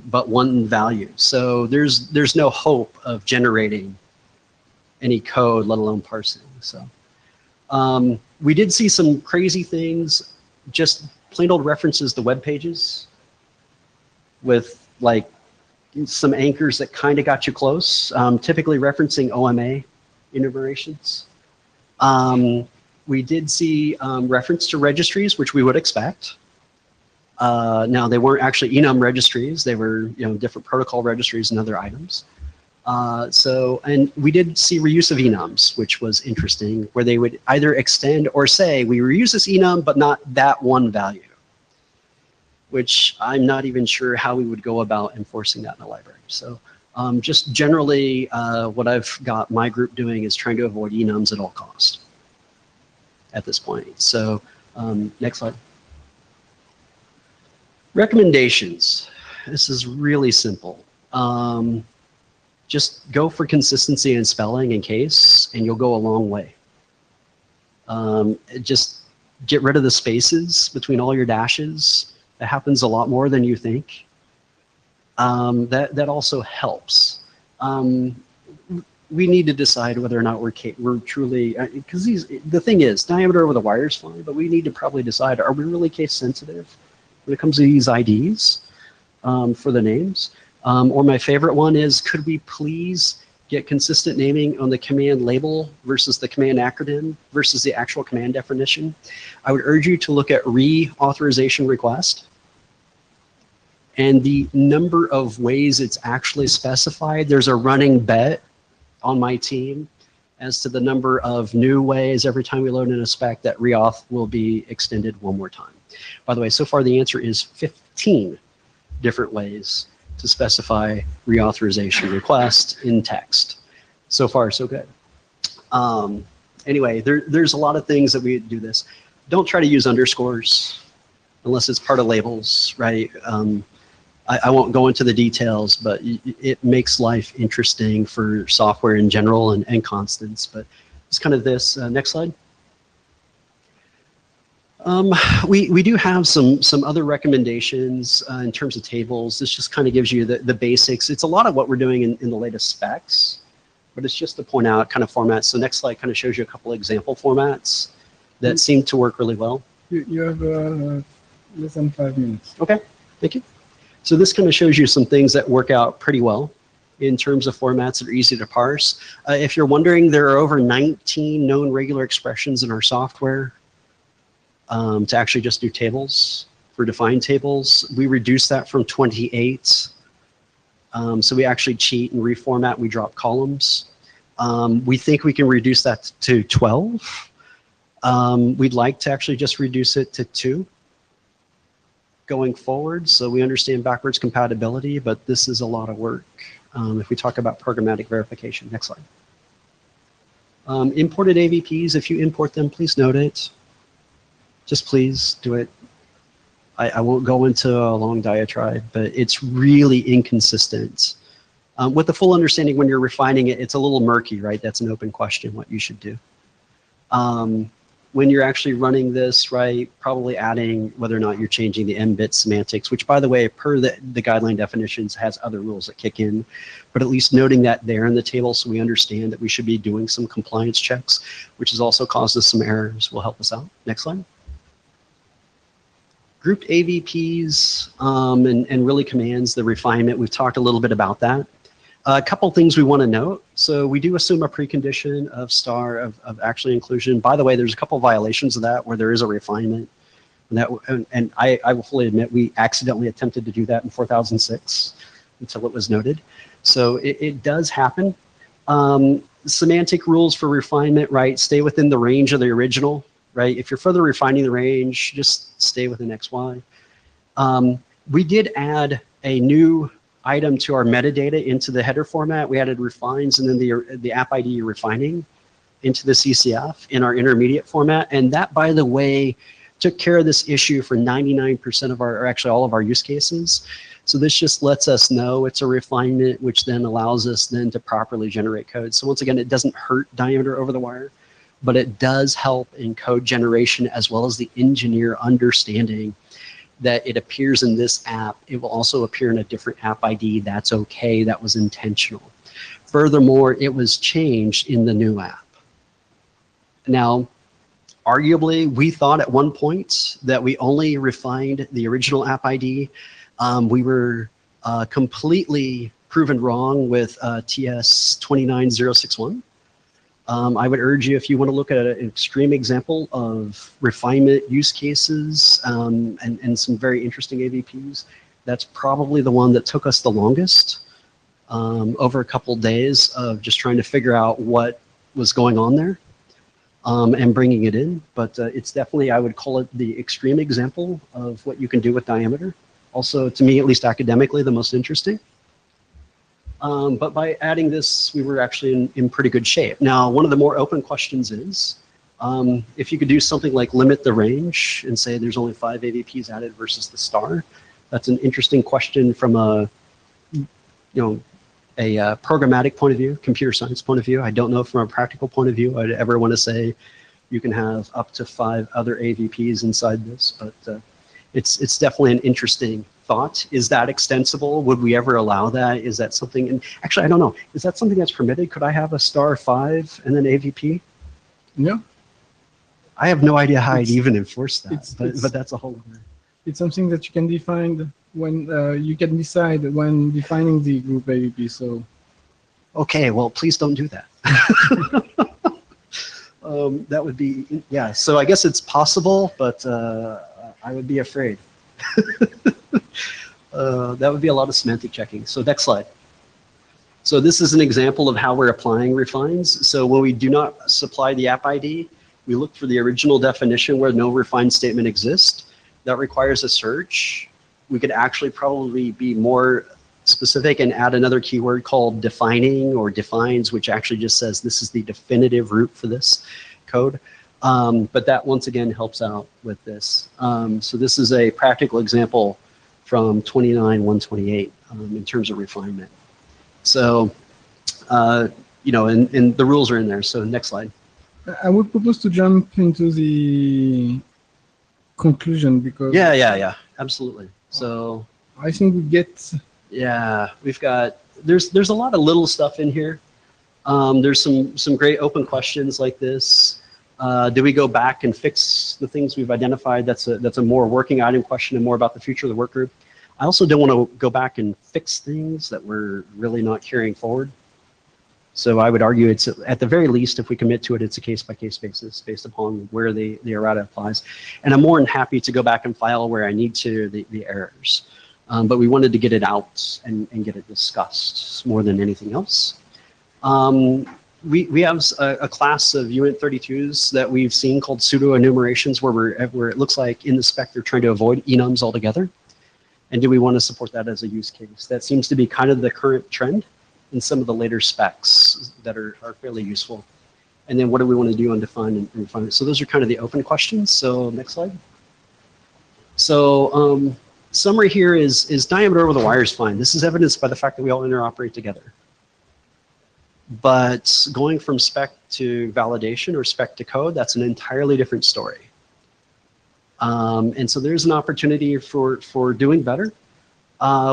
but one value. So there's no hope of generating any code, let alone parsing. So we did see some crazy things, just plain old references to web pages with like some anchors that kind of got you close, typically referencing OMA enumerations. We did see reference to registries, which we would expect. Now they weren't actually enum registries, they were different protocol registries and other items. And we did see reuse of enums, which was interesting, where they would either extend or say, we reuse this enum, but not that one value, which I'm not even sure how we would go about enforcing that in a library. So Just generally, what I've got my group doing is trying to avoid enums at all costs at this point. So next slide. Recommendations. This is really simple. Just go for consistency in spelling and case, and you'll go a long way. Just get rid of the spaces between all your dashes. That happens a lot more than you think. That also helps. We need to decide whether or not we're truly, because the thing is, diameter over the wire is fine, but we need to probably decide, are we really case sensitive when it comes to these IDs for the names? Or my favorite one is, could we please get consistent naming on the command label versus the command acronym versus the actual command definition? I would urge you to look at reauthorization request and the number of ways it's actually specified. There's a running bet on my team as to the number of new ways every time we load in a spec that reauth will be extended one more time. By the way, so far the answer is 15 different ways to specify reauthorization request in text. So far, so good. Anyway, there's a lot of things that we do this. Don't try to use underscores unless it's part of labels, right? I won't go into the details, but it makes life interesting for software in general and constants. But it's kind of this. Next slide. We do have some other recommendations in terms of tables. This just kind of gives you the basics. It's a lot of what we're doing in the latest specs, but it's just to point out kind of formats. So next slide kind of shows you a couple of example formats that seem to work really well. You have less than 5 minutes. Okay, thank you. So this kind of shows you some things that work out pretty well in terms of formats that are easy to parse. If you're wondering, there are over 19 known regular expressions in our software to actually just do tables, for defined tables. We reduced that from 28. So we actually cheat and reformat, we drop columns. We think we can reduce that to 12. We'd like to actually just reduce it to 2 going forward. So we understand backwards compatibility, but this is a lot of work if we talk about programmatic verification. Next slide. Imported AVPs, if you import them, please note it. Just please do it. I won't go into a long diatribe, but it's really inconsistent. With the full understanding when you're refining it, it's a little murky, right? That's an open question, what you should do. When you're actually running this, right, probably adding whether or not you're changing the M-bit semantics, which by the way, per the guideline definitions has other rules that kick in, but at least noting that there in the table so we understand that we should be doing some compliance checks, which has also caused us some errors, will help us out. Next slide. Grouped AVPs and really commands, the refinement, we've talked a little bit about that. A couple things we want to note. So we do assume a precondition of star of actually inclusion. By the way, there's a couple violations of that where there is a refinement. And I will fully admit we accidentally attempted to do that in 4006 until it was noted. So it does happen. Semantic rules for refinement, right? Stay within the range of the original, right? If you're further refining the range, just stay within XY. We did add a new item to our metadata into the header format. We added refines and then the app ID refining into the CCF in our intermediate format. And that, by the way, took care of this issue for 99% of our, or actually all of our use cases. So this just lets us know it's a refinement, which then allows us then to properly generate code. So once again, it doesn't hurt diameter over the wire, but it does help in code generation as well as the engineer understanding that it appears in this app. It will also appear in a different app ID. That's okay. That was intentional. Furthermore, it was changed in the new app. Now, arguably, we thought at one point that we only refined the original app ID. We were completely proven wrong with TS 29061. I would urge you, if you want to look at an extreme example of refinement use cases and some very interesting AVPs, that's probably the one that took us the longest over a couple days of just trying to figure out what was going on there and bringing it in. But it's definitely, I would call it the extreme example of what you can do with diameter. Also, to me, at least academically, the most interesting. But by adding this, we were actually in pretty good shape. Now, one of the more open questions is, if you could do something like limit the range and say there's only 5 AVPs added versus the star, that's an interesting question from a, programmatic point of view, computer science point of view. I don't know from a practical point of view I'd ever want to say you can have up to 5 other AVPs inside this, but it's definitely an interesting thought. Is that extensible? Would we ever allow that? Is that something, and actually I don't know, is that something that's permitted? Could I have a star 5 and then AVP? Yeah. I have no idea how I'd It's- even enforce that, but that's a whole other. It's something that you can define when you can decide when defining the group AVP. So Okay, well, please don't do that. That would be, yeah, so I guess it's possible, but I would be afraid. That would be a lot of semantic checking. So next slide. So this is an example of how we're applying refines. So when we do not supply the app ID, we look for the original definition where no refine statement exists. That requires a search. We could actually probably be more specific and add another keyword called defining or defines, which actually just says this is the definitive root for this code. But that once again helps out with this. So this is a practical example from 29.128 in terms of refinement. So, and the rules are in there. So next slide. I would propose to jump into the conclusion because Yeah, absolutely. So I think we get we've got, there's a lot of little stuff in here. There's some great open questions like this. Do we go back and fix the things we've identified? That's a more working item question and more about the future of the work group. I also don't want to go back and fix things that we're really not carrying forward. So I would argue it's at the very least, if we commit to it, it's a case-by-case basis based upon where the errata applies. And I'm more than happy to go back and file where I need to the errors. But we wanted to get it out and get it discussed more than anything else. We have a class of UINT 32s that we've seen called pseudo enumerations where it looks like in the spec they're trying to avoid enums altogether. And do we want to support that as a use case? That seems to be kind of the current trend in some of the later specs that are fairly useful. And then what do we want to do on define and refine? So those are kind of the open questions. So next slide. So summary here is diameter over the wire is fine. This is evidenced by the fact that we all interoperate together. But going from spec to validation or spec to code, that's an entirely different story. And so there's an opportunity for doing better.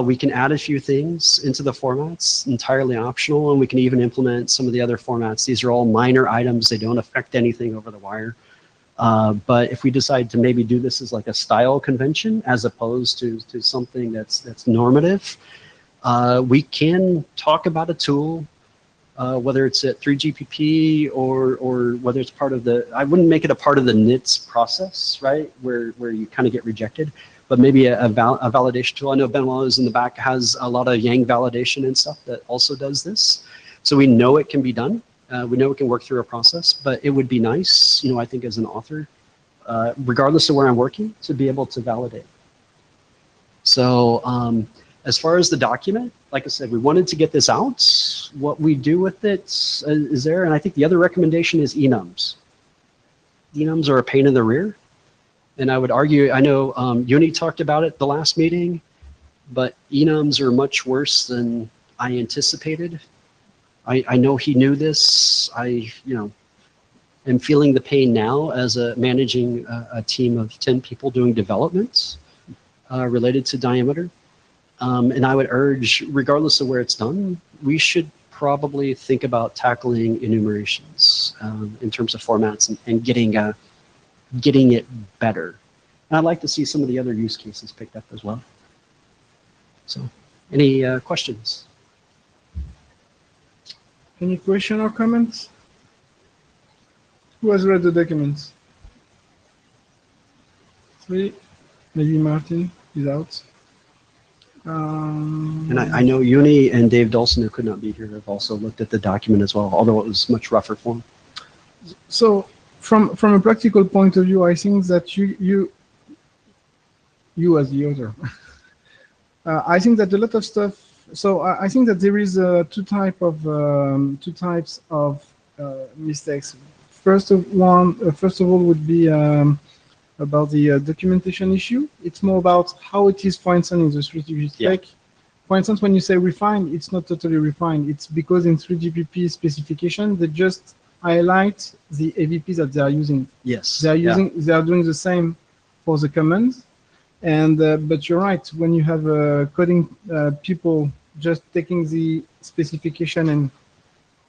We can add a few things into the formats, entirely optional, and we can even implement some of the other formats. These are all minor items. They don't affect anything over the wire. But if we decide to maybe do this as like a style convention as opposed to something that's normative, we can talk about a tool, whether it's at 3GPP or whether it's part of the, I wouldn't make it a part of the NITS process, right? Where you kind of get rejected, but maybe a validation tool. I know Benoit is in the back, has a lot of Yang validation and stuff that also does this. So we know it can be done. We know it can work through a process, but it would be nice, I think as an author, regardless of where I'm working, to be able to validate. So as far as the document, like I said, we wanted to get this out. What we do with it is there, and I think the other recommendation is enums. Enums are a pain in the rear. And I would argue, I know Uni talked about it the last meeting, but enums are much worse than I anticipated. I know he knew this. I am feeling the pain now as managing a team of 10 people doing developments related to diameter. And I would urge, regardless of where it's done, we should probably think about tackling enumerations in terms of formats and getting it better. And I'd like to see some of the other use cases picked up as well. So, any questions? Any question or comments? Who has read the documents? 3. Maybe Martin is out. And I know Uni and Dave Dawson, who could not be here, have also looked at the document as well, although it was much rougher form. So, from a practical point of view, I think that you as the author, I think that a lot of stuff So I think that there is two types of mistakes. First of all, would be about the documentation issue. It's more about how it is, for instance, in the 3GPP spec. For instance, when you say refined, it's not totally refined. It's because in 3GPP specification, they just highlight the AVPs that they are using. Yes. They are doing the same for the commands. And but you're right, when you have coding people just taking the specification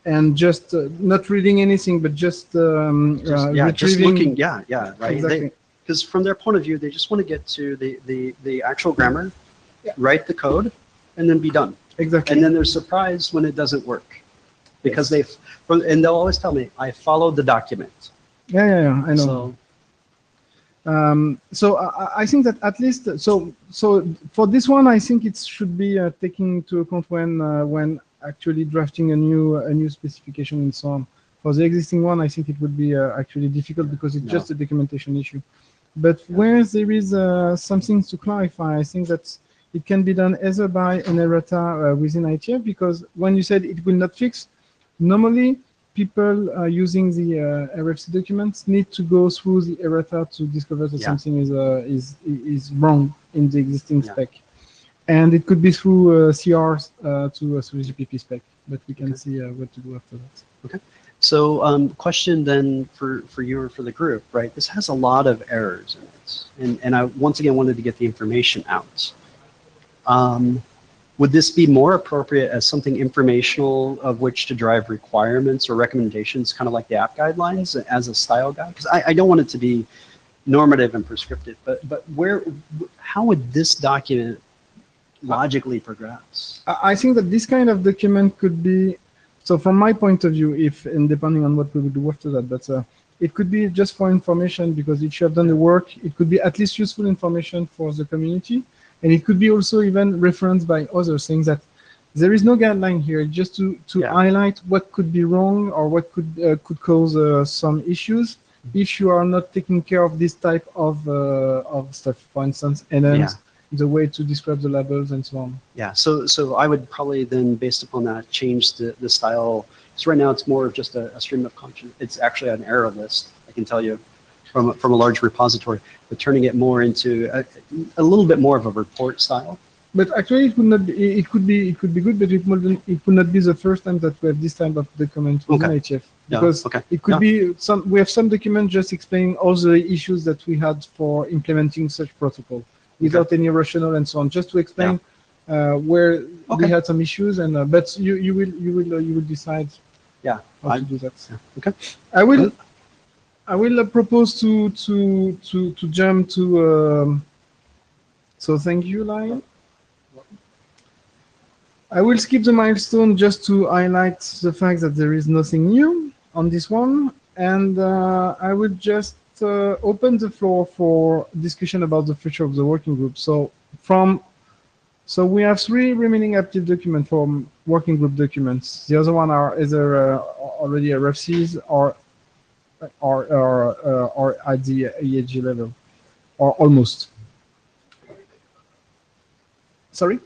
and just not reading anything, but just just looking, right. Exactly. Because from their point of view, they just want to get to the actual grammar, write the code, and then be done. Exactly. And then they're surprised when it doesn't work, because and they'll always tell me, I followed the document. Yeah, I know. So I think that at least so for this one, I think it should be taken into account when actually drafting a new specification and so on. For the existing one, I think it would be actually difficult because it's just a documentation issue. But where there is something to clarify, I think that it can be done either by an errata within IETF, because when you said it will not fix, normally people using the RFC documents need to go through the errata to discover that something is wrong in the existing spec. And it could be through CRs to a 3GPP spec, but we can see what to do after that. Okay. So question then for you or for the group, right? This has a lot of errors in it. And I once again wanted to get the information out. Would this be more appropriate as something informational of which to drive requirements or recommendations, kind of like the app guidelines as a style guide? Because I don't want it to be normative and prescriptive, but how would this document logically progress? I think that this kind of document could be, so from my point of view, and depending on what we will do after that, but it could be just for information, because if you have done the work, it could be at least useful information for the community. And it could be also even referenced by others, saying that there is no guideline here, just to highlight what could be wrong or what could cause some issues if you are not taking care of this type of stuff, for instance, and then the way to describe the labels and so on. Yeah, so I would probably then, based upon that, change the style. So right now it's more of just a stream of conscience. It's actually an error list, I can tell you, from a large repository, but turning it more into a little bit more of a report style. But actually, it would not. It could be good, but it would not be the first time that we have this type of document in IETF, because it could be some. We have some documents just explaining all the issues that we had for implementing such protocol without any rationale and so on, just to explain where we had some issues. And but you will decide. How to do that. Okay. I will propose to jump to. So thank you, Lion. I will skip the milestone just to highlight the fact that there is nothing new on this one, and I will just open the floor for discussion about the future of the working group. So we have 3 remaining active documents from working group documents. The other one are either already RFCs or at the EHG level, or almost. Sorry?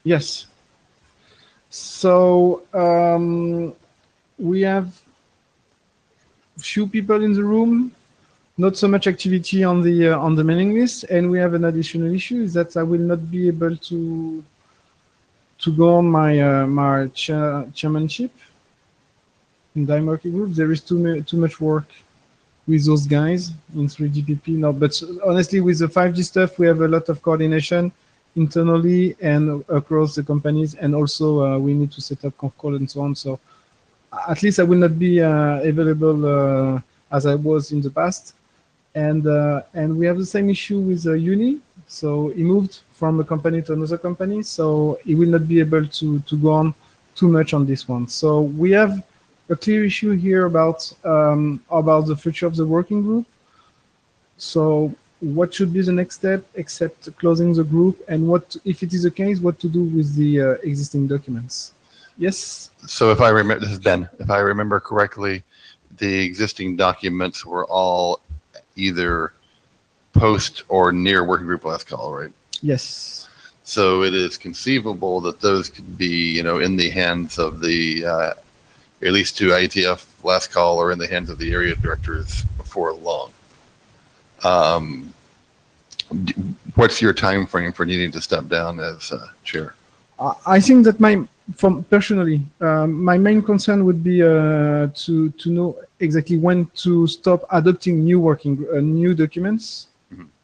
Yes. So we have few people in the room, not so much activity on the mailing list, and we have an additional issue, is that I will not be able to go on my chairmanship in the working group. There is too much work with those guys in 3GPP now. But honestly, with the 5G stuff, we have a lot of coordination internally and across the companies, and also we need to set up conf call and so on. So at least I will not be available as I was in the past. And we have the same issue with Uni. So he moved from a company to another company, so he will not be able to go on too much on this one. So we have a clear issue here about the future of the working group. So what should be the next step except closing the group, and what, if it is the case, what to do with the existing documents? Yes? So if I remember, this is Ben, if I remember correctly, the existing documents were all either post or near working group last call, right? Yes. So it is conceivable that those could be, in the hands of the, at least to IETF last call, or in the hands of the area directors before long. What's your time frame for needing to step down as chair? I think that personally, my main concern would be to know exactly when to stop adopting new documents,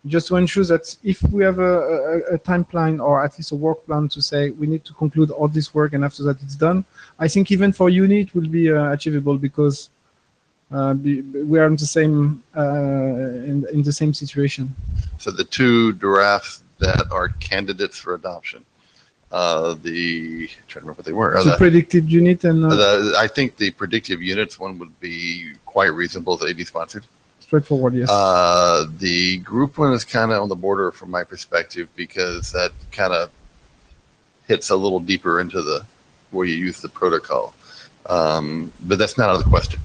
just to ensure that if we have a timeline or at least a work plan to say we need to conclude all this work and after that it's done, I think even for Uni it will be achievable, because we are in the same in the same situation. So the two drafts that are candidates for adoption, I'm trying to remember what they were. The predicted unit and I think the predictive units one would be quite reasonable, the AD sponsored. Straightforward, yes. The group one is kind of on the border from my perspective, because that kind of hits a little deeper into the where you use the protocol. But that's not out of the question,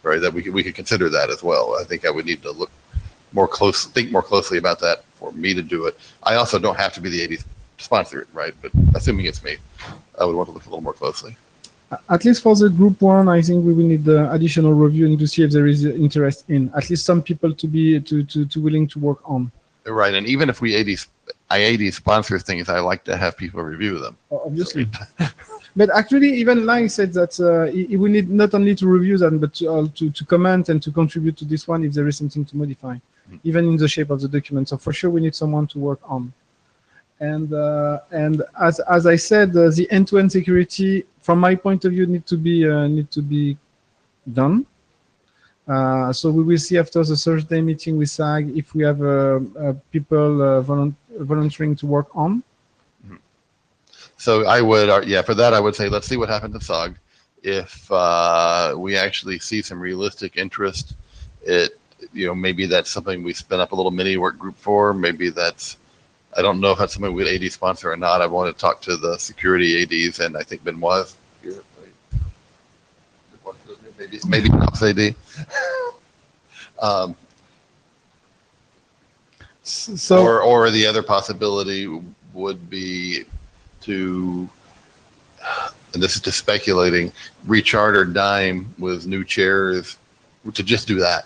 right? That we could consider that as well. I think I would need to think more closely about that for me to do it. I also don't have to be the AD sponsor, right? But assuming it's me, I would want to look a little more closely. At least for the group one, I think we will need additional review and to see if there is interest in at least some people to be willing to work on. Right, and even if we IAD sponsor things, I like to have people review them. Obviously, but actually, even Lai said that he will need not only to review them, but to comment and to contribute to this one if there is something to modify, even in the shape of the document. So for sure, we need someone to work on. And as I said, the end-to-end security, from my point of view, need to be done. So we will see after the Thursday meeting with SAG if we have people volunteering to work on. So I would, for that I would say let's see what happens at SAG. If we actually see some realistic interest, maybe that's something we spin up a little mini work group for. Maybe that's, I don't know if that's something we'd AD sponsor or not. I want to talk to the security ADs, and I think Benoit is here. Maybe Ops AD. Or the other possibility would be to, and this is just speculating, recharter DIME with new chairs, to just do that,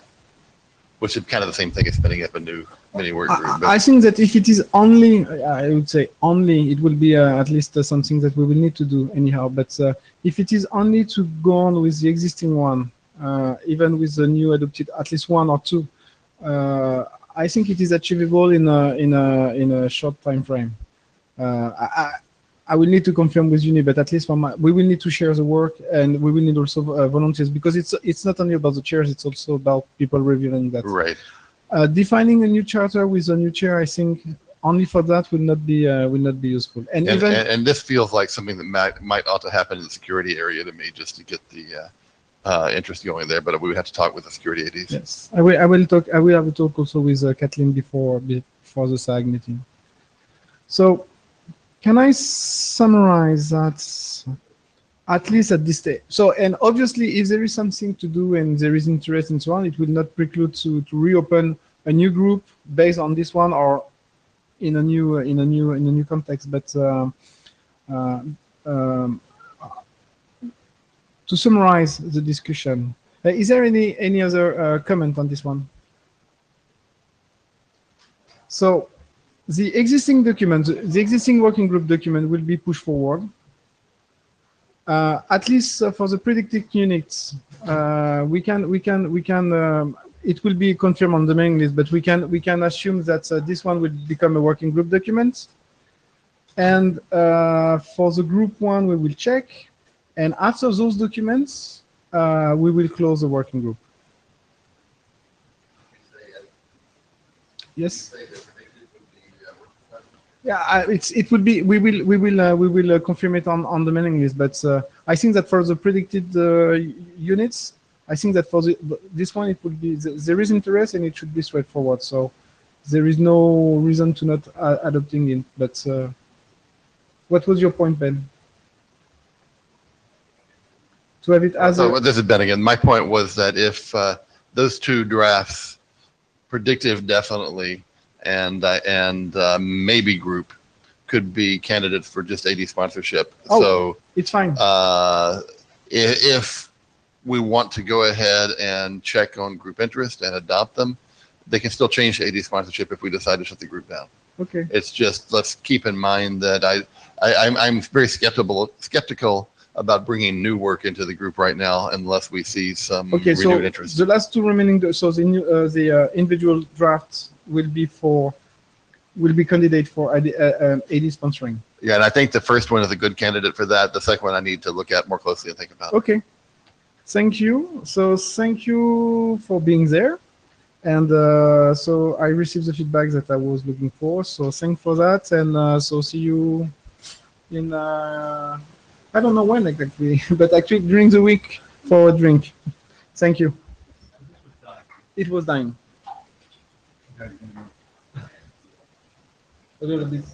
which is kind of the same thing as spinning up a new mini work group. I think that if it is only, I would say only, it will be at least something that we will need to do anyhow. But if it is only to go on with the existing one, even with the new adopted, at least one or two, I think it is achievable in a short time frame. I will need to confirm with Uni, but at least we will need to share the work, and we will need also volunteers, because it's not only about the chairs, it's also about people reviewing that. Right. Defining a new charter with a new chair, I think only for that will not be useful. And this feels like something that might ought to happen in the security area to me, just to get the interest going there. But we would have to talk with the security ADs. Yes, I will have a talk also with Kathleen before the SAG meeting. So, can I summarize that at least at this stage? So, and obviously, if there is something to do and there is interest and so on, it will not preclude to reopen a new group based on this one or in a new context. But to summarize the discussion, is there any other comment on this one? So, the existing document, the existing working group document will be pushed forward. At least for the predicted units, it will be confirmed on the mailing list, but we can assume that this one will become a working group document. And for the group one, we will check. And after those documents, we will close the working group. Yes. Yeah, it would be. We will confirm it on the mailing list. But I think that for the predicted units, I think that for this one it would be there is interest and it should be straightforward. So there is no reason to not adopting it. But what was your point, Ben? To have it as this is Ben again. My point was that if those two drafts, predictive definitely, and maybe group, could be candidates for just AD sponsorship. Oh. So It's fine. if we want to go ahead and check on group interest and adopt them, they can still change to AD sponsorship if we decide to shut the group down. Okay. It's just, let's keep in mind that I'm very skeptical about bringing new work into the group right now unless we see some Okay, so renewed interest. the last two remaining, so the individual drafts will be candidate for AD sponsoring. Yeah, and I think the first one is a good candidate for that. The second one I need to look at more closely and think about. Okay. Thank you. So thank you for being there. And so I received the feedback that I was looking for. So thanks for that. And so see you in, I don't know when exactly, but actually during the week for a drink. Thank you. It was dying. A little bit.